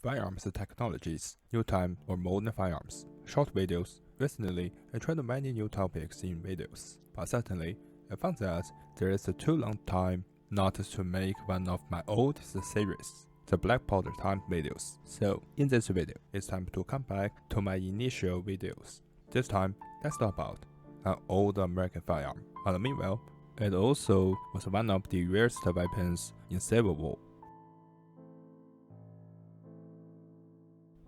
Firearms technologies, new time or modern firearms, short videos. Recently, I tried many new topics in videos, but suddenly I found that there is a too long time not to make one of my oldest series, the Black Powder Time videos. So in this video, it's time to come back to my initial videos. This time, let's talk about an old American firearm, and meanwhile, it also was one of the rarest weapons in Civil War.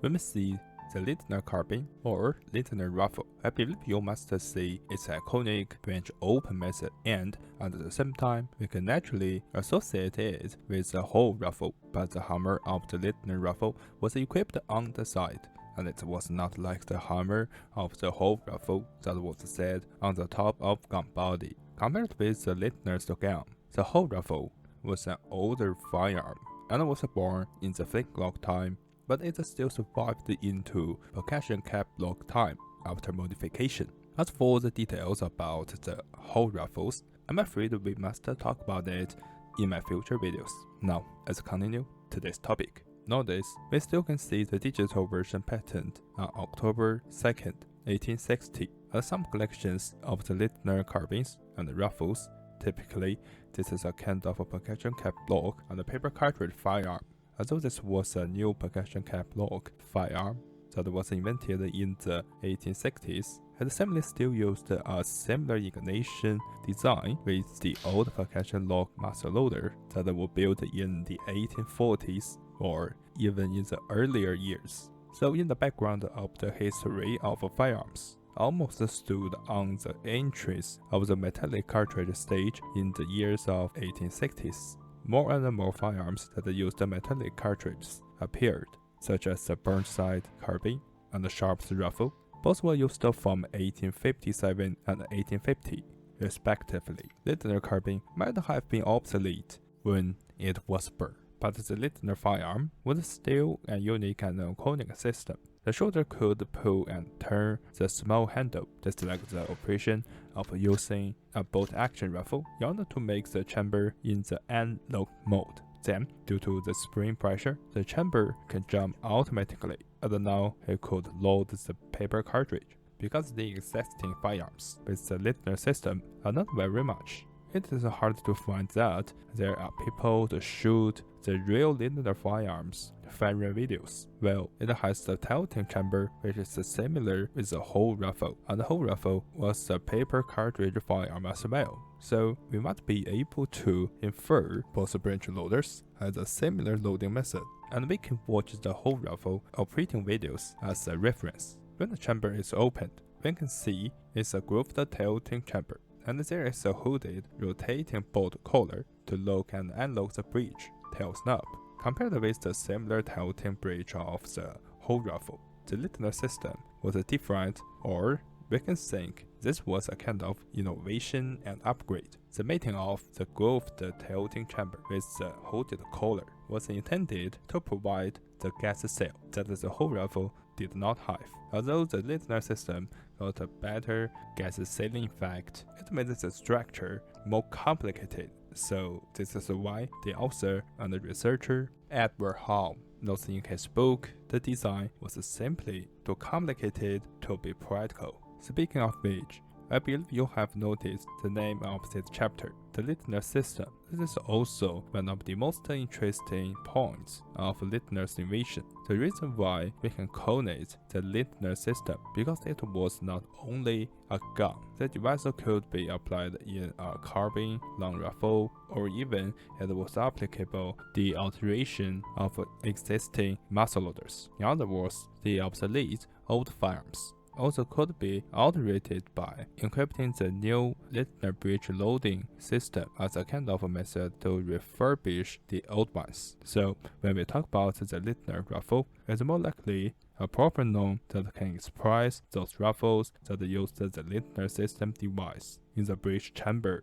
When we see the Lindner Carbine or Lindner rifle, I believe you must see its iconic range open method, and at the same time, we can naturally associate it with the whole rifle. But the hammer of the Lindner rifle was equipped on the side, and it was not like the hammer of the whole rifle that was set on the top of gun body. Compared with the Lindner's gun, the whole rifle was an older firearm and was born in the flintlock time, but it still survived into percussion cap lock time after modification. As for the details about the whole rifles, I'm afraid we must talk about it in my future videos. Now, let's continue today's topic. Nowadays, we still can see the digital version patent on October 2nd, 1860, and some collections of the Lindner carbines and rifles. Typically, this is a kind of a percussion cap lock and a paper cartridge firearm. Although this was a new percussion cap lock firearm that was invented in the 1860s, it seemingly still used a similar ignition design with the old percussion lock muzzleloader that were built in the 1840s or even in the earlier years. So in the background of the history of firearms, almost stood on the entrance of the metallic cartridge stage in the years of 1860s. More and more firearms that used metallic cartridges appeared, such as the Burnside carbine and the Sharp's rifle. Both were used from 1857 and 1850, respectively. Lindner carbine might have been obsolete when it was burned, but the Lindner firearm was still a unique and iconic system. The shoulder could pull and turn the small handle, just like the operation of using a bolt-action rifle, in order to make the chamber in the unlock mode. Then, due to the spring pressure, the chamber can jump automatically, and now it could load the paper cartridge. Because the existing firearms with the Lindner system are not very much, it is hard to find that there are people to shoot the real Lindner firearms firing videos. Well, it has the tilting chamber, which is similar with the whole rifle, and the whole rifle was a paper cartridge firearm as well. So we might be able to infer both branch loaders has a similar loading method, and we can watch the whole rifle operating videos as a reference. When the chamber is opened, we can see it's a grooved tilting chamber, and there is a hooded rotating bolt collar to lock and unlock the breech tail snap. Compared with the similar tilting breech of the whole rifle, the Lindner system was different, or we can think this was a kind of innovation and upgrade. The mating of the grooved tilting chamber with the hooded collar was intended to provide the gas seal that the whole rifle did not have. Although the Lindner system got a better gas sealing effect, it made the structure more complicated. So this is why the author and the researcher Edward Hall notes in his book, the design was simply too complicated to be practical. Speaking of which, I believe you have noticed the name of this chapter, the Lindner system. This is also one of the most interesting points of Lindner's invention. The reason why we can call it the Lindner system, because it was not only a gun. The device could be applied in a carbine, long rifle, or even it was applicable the alteration of existing muzzleloaders. In other words, the obsolete old firearms also could be alterated by equipping the new Lindner breech loading system as a kind of a method to refurbish the old ones. So when we talk about the Lindner rifle, it's more likely a proper noun that can express those rifles that use the Lindner system device in the breech chamber.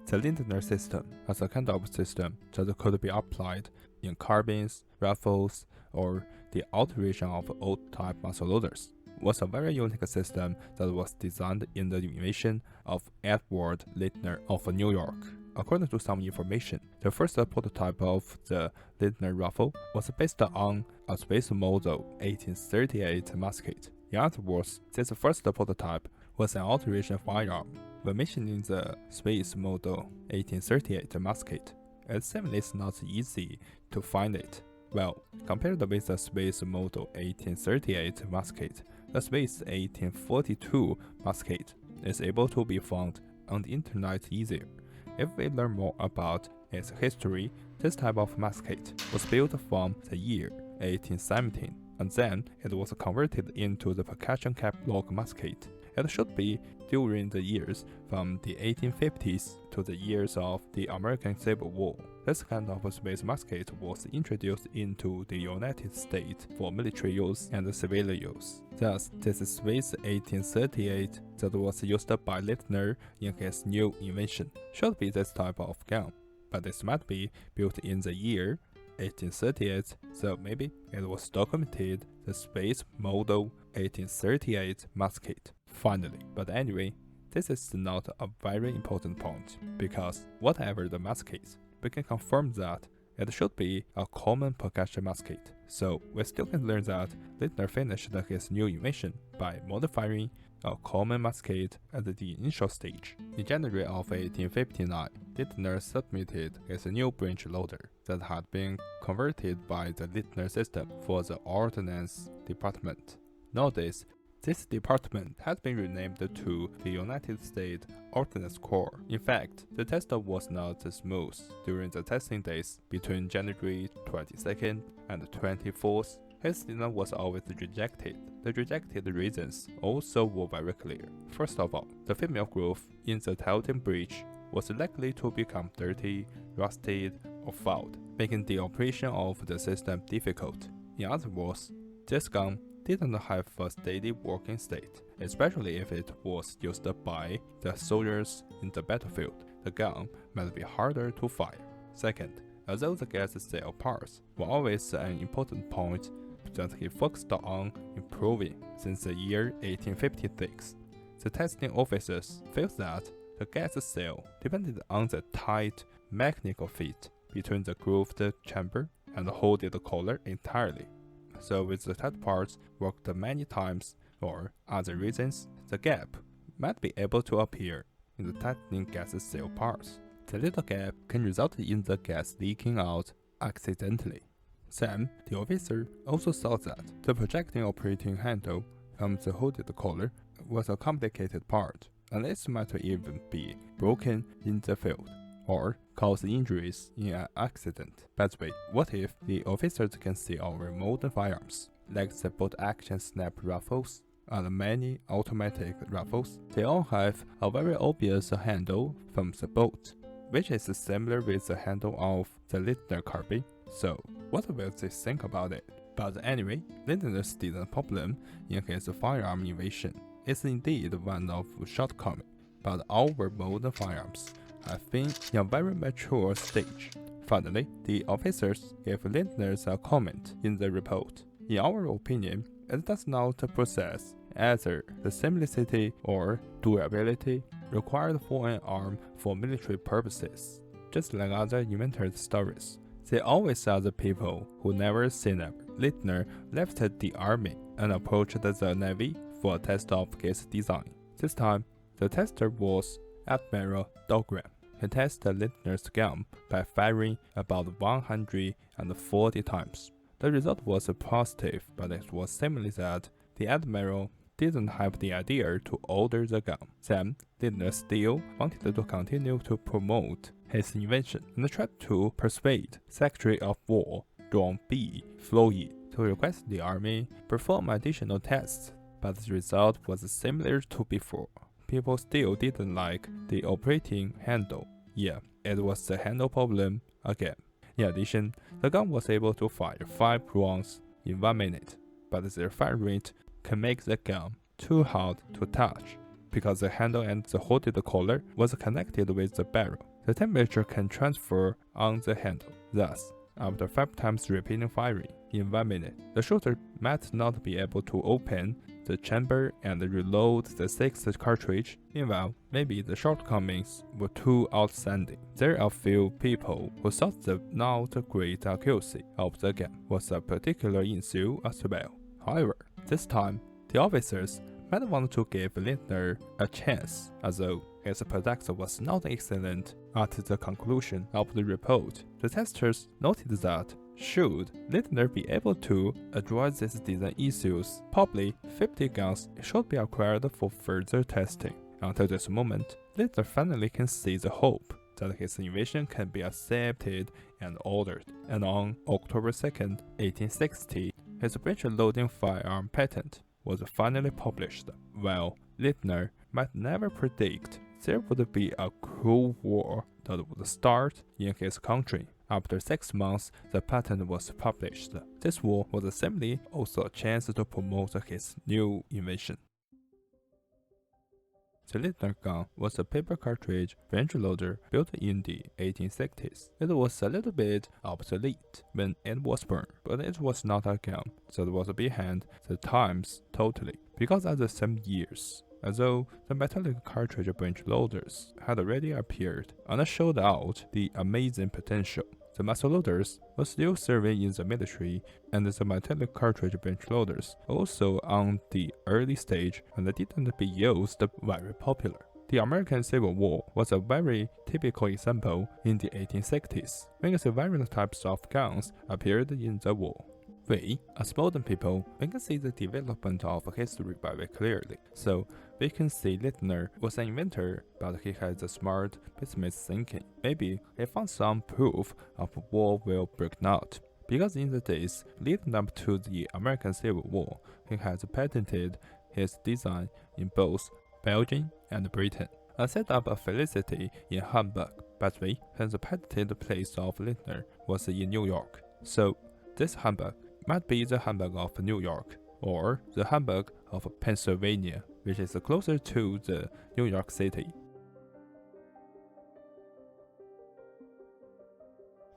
The Lindner system as a kind of system that could be applied in carbines, rifles, or the alteration of old-type muzzleloaders was a very unique system that was designed in the invention of Edward Lindner of New York. according to some information, the first prototype of the Lindner rifle was based on a Swiss model 1838 musket. In other words, this first prototype was an alteration firearm. When mentioning the Swiss model 1838 musket, it seems it's not easy to find it. Well, compared with the Swiss model 1838 musket, the Swiss 1842 musket is able to be found on the internet easier. If we learn more about its history, this type of musket was built from the year 1817, and then it was converted into the percussion cap lock musket. It should be during the years from the 1850s to the years of the American Civil War. This kind of Swiss musket was introduced into the United States for military use and civilian use. Thus, this Swiss 1838 that was used by Lindner in his new invention should be this type of gun, but this might be built in the year 1838, so maybe it was documented the Swiss model 1838 musket. Finally, but anyway, this is not a very important point, because whatever the musket, we can confirm that it should be a common percussion musket. So we still can learn that Lindner finished his new invention by modifying a common musket at the initial stage. In January of 1859, Lindner submitted his new breech loader that had been converted by the Lindner system for the Ordnance Department. Nowadays, this department has been renamed to the United States Ordnance Corps. In fact, the test was not smooth during the testing days between January 22nd and 24th. His design was always rejected. The rejected reasons also were very clear. First of all, the female groove in the tilting breech was likely to become dirty, rusted, or fouled, making the operation of the system difficult. In other words, this gun didn't have a steady working state, especially if it was used by the soldiers in the battlefield. The gun might be harder to fire. Second, although the gas cell parts were always an important point that he focused on improving since the year 1856, the testing officers felt that the gas cell depended on the tight mechanical fit between the grooved chamber and the hooded collar entirely. So with the tight parts worked many times or other reasons, the gap might be able to appear in the tightening gas cell parts. The little gap can result in the gas leaking out accidentally. Then, the officer also saw that the projecting operating handle from the hooded collar was a complicated part, and this might even be broken in the field or cause injuries in an accident. By the way, what if the officers can see our modern firearms, like the bolt-action snap rifles and many automatic rifles? They all have a very obvious handle from the bolt, which is similar with the handle of the Lindner carbine. So, what will they think about it? But anyway, Lindner's design problem in his firearm invention is indeed one of shortcoming, but our modern firearms have been in a very mature stage. Finally, the officers gave Lindner a comment in the report. In our opinion, it does not possess either the simplicity or durability required for an arm for military purposes. Just like other inventors' stories, they always are the people who never say never. Lindner left the army and approached the navy for a test of his design. This time, the tester was Admiral Dahlgren. He tested Lindner's gun by firing about 140 times. The result was positive, but it was seemingly that the Admiral didn't have the idea to order the gun. Then, Lindner still wanted to continue to promote his invention and tried to persuade Secretary of War John B. Floyd to request the Army perform additional tests, but the result was similar to before. People still didn't like the operating handle. Yeah, it was the handle problem again. In addition, the gun was able to fire 5 rounds in 1 minute, but their fire rate can make the gun too hard to touch, because the handle and the hooded collar was connected with the barrel. The temperature can transfer on the handle. Thus, After 5 times repeating firing in 1 minute, the shooter might not be able to open the chamber and reload the 6th cartridge. Meanwhile, maybe the shortcomings were too outstanding. There are few people who thought the not great accuracy of the gun was a particular issue as well. However, this time, the officers might want to give Lindner a chance, although his product was not excellent. At the conclusion of the report, the testers noted that should Lindner be able to address these design issues, probably 50 guns should be acquired for further testing. Until this moment, Lindner finally can see the hope that his invention can be accepted and ordered, and on October 2, 1860, his breech-loading firearm patent was finally published. While Lindner might never predict there would be a cruel war that would start in his country. After 6 months, the patent was published. This war was simply also a chance to promote his new invention. The Lindner gun was a paper cartridge French loader built in the 1860s. It was a little bit obsolete when it was born, but it was not a gun that was behind the times totally, because at the same years, although the metallic cartridge breech loaders had already appeared and showed out the amazing potential, the muzzle loaders were still serving in the military, and the metallic cartridge breech loaders also on the early stage and didn't be used very popular. The American Civil War was a very typical example in the 1860s, when the various types of guns appeared in the war. We, as modern people, we can see the development of history very clearly. So, we can see Lindner was an inventor, but he had a smart business thinking. Maybe he found some proof of war will break out. Because in the days leading up to the American Civil War, he had patented his design in both Belgium and Britain, and set up a facility in Hamburg. But the patented place of Lindner was in New York. So, this Hamburg might be the Hamburg of New York, or the Hamburg of Pennsylvania, which is closer to the New York City.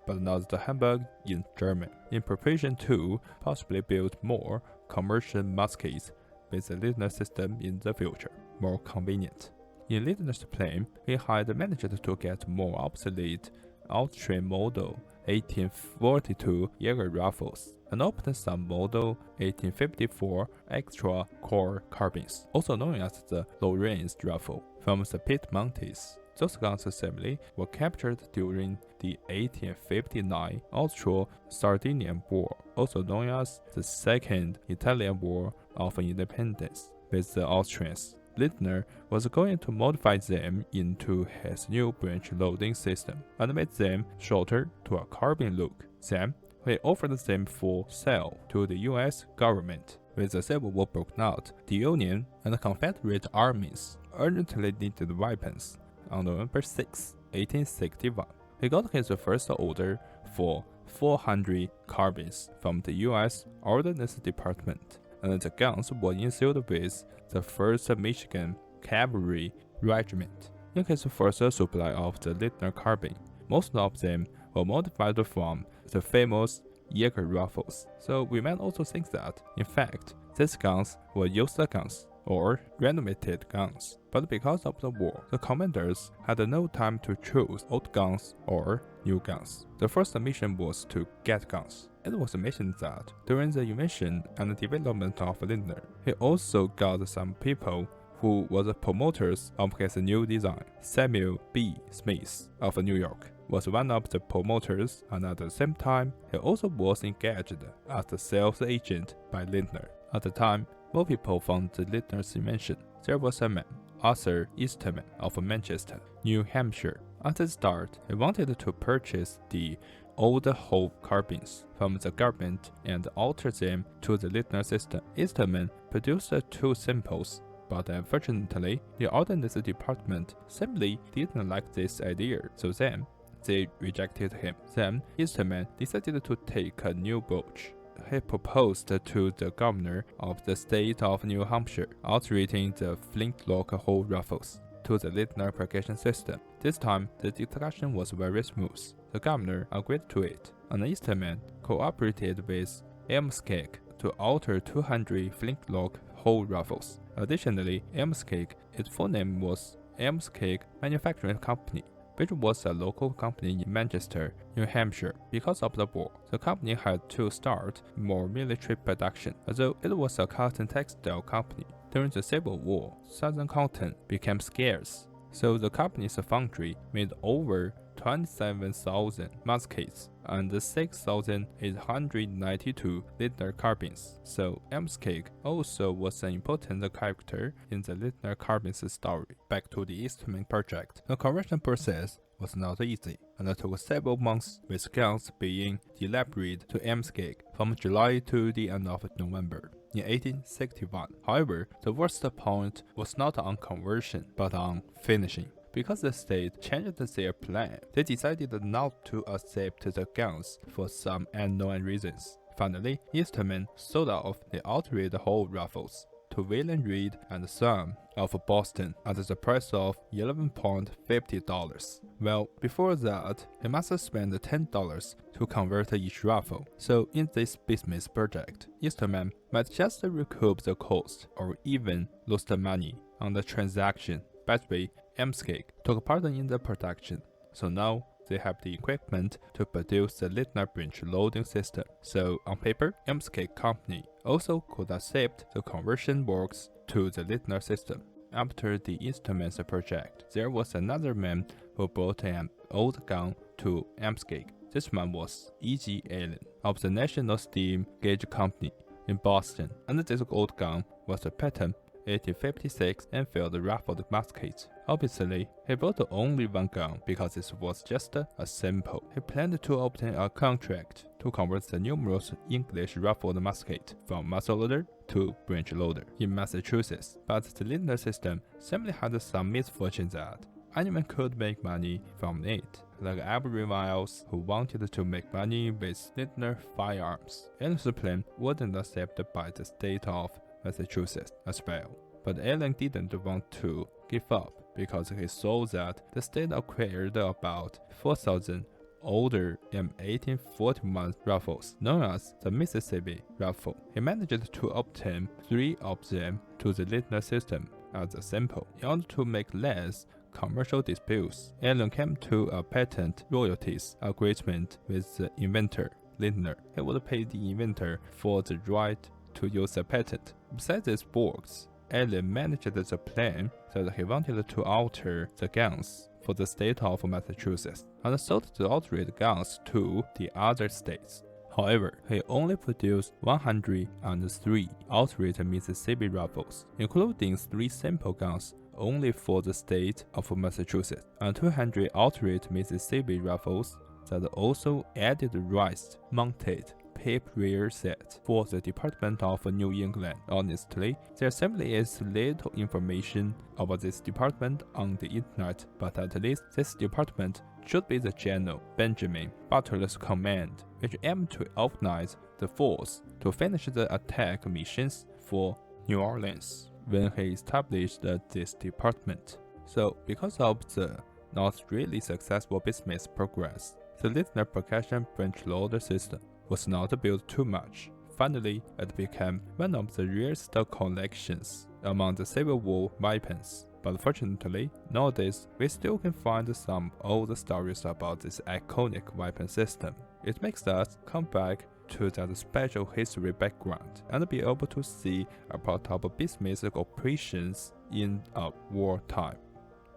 But not the Hamburg in Germany, in preparation to possibly build more commercial muskets with the Lener system in the future, more convenient. In Lindner's plan, he had managed to get more obsolete Austrian model 1842 Jaeger rifles and opened some model 1854 extra core carbines, also known as the low-range rifle, from the Piedmontese. Those guns assembly were captured during the 1859 Austro-Sardinian War, also known as the Second Italian War of Independence, with the Austrians. Lindner was going to modify them into his new breech loading system and make them shorter to a carbine look. Then, he offered them for sale to the US government. When the Civil War broke out, the Union and Confederate armies urgently needed weapons. On November 6, 1861, he got his first order for 400 carbines from the US Ordnance Department, and the guns were issued with the 1st Michigan Cavalry Regiment. In his first supply of the Lindner carbine, most of them were modified from the famous Jaeger rifles, so we might also think that, in fact, these guns were used guns, or renovated guns. But because of the war, the commanders had no time to choose old guns or new guns. The first mission was to get guns. It was mentioned that during the invention and development of Lindner, he also got some people who were the promoters of his new design. Samuel B. Smith of New York was one of the promoters, and at the same time, he also was engaged as a sales agent by Lindner. At the time, more people found the Lindner's invention. There was a man, Arthur Eastman of Manchester, New Hampshire. At the start, he wanted to purchase the old Hope carbines from the government and alter them to the Lindner system. Eastman produced 2 samples, but unfortunately, the Ordnance Department simply didn't like this idea, so then they rejected him. Then Eastman decided to take a new approach. He proposed to the governor of the state of New Hampshire, altering the flintlock hole rifles to the Lindner propagation system. This time, the discussion was very smooth. the governor agreed to it, and Eastman cooperated with Seb'xArmedCafé to alter 200 flintlock hole rifles. Additionally, Seb'xArmedCafé, its full name was Seb'xArmedCafé Manufacturing Company, which was a local company in Manchester, New Hampshire. Because of the war, the company had to start more military production, although it was a cotton textile company. During the Civil War, southern cotton became scarce, so the company's foundry made over 27,000 muskets and 6,892 Lener carbines. So Seb'xArmedCafé also was an important character in the Lener carbines story. Back to the Eastman project. The conversion process was not easy, and it took several months, with guns being delivered to Seb'xArmedCafé from July to the end of November. In 1861, however, the worst point was not on conversion, but on finishing. Because the state changed their plan, they decided not to accept the guns for some unknown reasons. Finally, Eastman sold off the altered whole rifles to William Reed and Son of Boston at the price of $11.50. Well, before that, he must spend $10 to convert each rifle. So in this business project, Eastman might just recoup the cost or even lose the money on the transaction. By the way, Seb'xArmedCafé took part in the production, so now they have the equipment to produce the Lindner branch loading system. So on paper, Seb'xArmedCafé company also could accept the conversion works to the Lindner system. After the Eastman's project, there was another man who brought an old gun to Seb'xArmedCafé. This man was E.G. Allen of the National Steam Gauge Company in Boston, and this old gun was a patent 1856 Enfield rifled musket. Obviously, he bought only one gun because this was just a sample. He planned to obtain a contract to convert the numerous English rifled musket from muzzleloader to breech loader in Massachusetts, but the Lindner system simply had some misfortune that anyone could make money from it, like everyone else who wanted to make money with Lindner firearms. Allen's plan wasn't accepted by the state of Massachusetts as well, but Allen didn't want to give up because he saw that the state acquired about 4,000 older M1841 rifles known as the Mississippi rifle. He managed to obtain 3 of them to the Lindner system as a sample. In order to make less commercial disputes, Allen came to a patent royalties agreement with the inventor, Lindner. He would pay the inventor for the right to use the patent. Besides these works, Allen managed the plan that he wanted to alter the guns for the state of Massachusetts and sold the altered guns to the other states. However, he only produced 103 altered Mississippi rifles, including 3 sample guns only for the state of Massachusetts, and 200 altered Mississippi rifles that also added rest-mounted pip rear set for the Department of New England. Honestly, there simply is little information about this department on the internet, but at least this department should be the General Benjamin Butler's command, which aimed to organize the force to finish the attack missions for New Orleans when he established this department. So, because of the not really successful business progress, the Lindner percussion branch loader system was not built too much. Finally, it became one of the rarest collections among the Civil War weapons. But fortunately, nowadays, we still can find some old stories about this iconic weapon system. It makes us come back to that special history background and be able to see about our business operations in a wartime.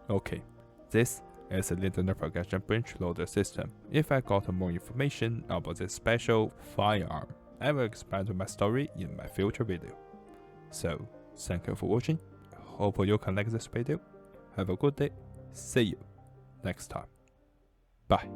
Okay, this is a Lindner percussion branch loader system. If I got more information about this special firearm, I will expand my story in my future video. So, thank you for watching. Hope you can like this video. Have a good day. See you next time. Bye.